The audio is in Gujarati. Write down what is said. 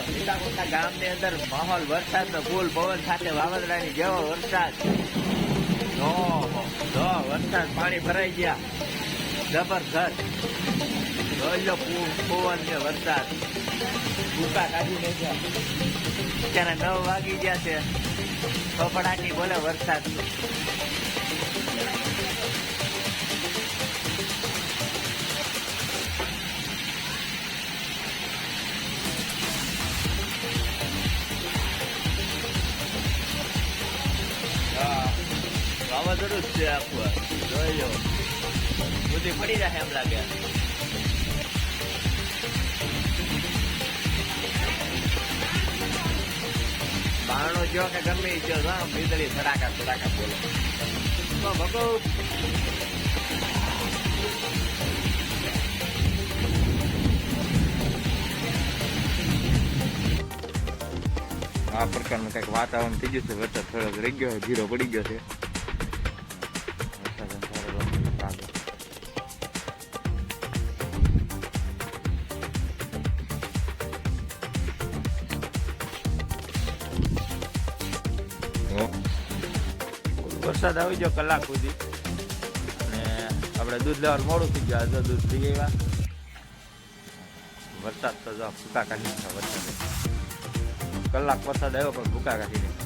નીતાકોટના ગામની અંદર માહોલ વરસાદનો ફૂલ પવન સાથે વાવાઝોડાની જેવો વરસાદ. વરસાદ પાણી ભરાઈ ગયા જબરજસ્ત. જોઈ પવન ને વરસાદ ભૂકા કાઢી લે છે. અત્યારે 9 વાગી ગયા છે. કપડાની બોલે વરસાદ. વાવાઝોડું જ છે આખું. જોઈ લો બુદ્ધિ પડી જાય એમ લાગે. બારણો જો કે ગમે જો વીજળી ધડાકા ધડાકા બોલો ભગો. આ પ્રકારનું કંઈક વાતાવરણ થઈ ગયું છે. વરસાદ થોડોક રહી ગયો, ધીરો પડી ગયો છે. વરસાદ આવી ગયો કલાક સુધી અને આપણે દૂધ લેવાનું મોડું થઈ ગયું. આજે દૂધ લઈ આવ્યા. વરસાદ તો જો ભૂકા કાઢી નાખ્યા. વરસાદ કલાક વરસાદ આવ્યો પણ ભૂકા કાઢી નાખ્યા.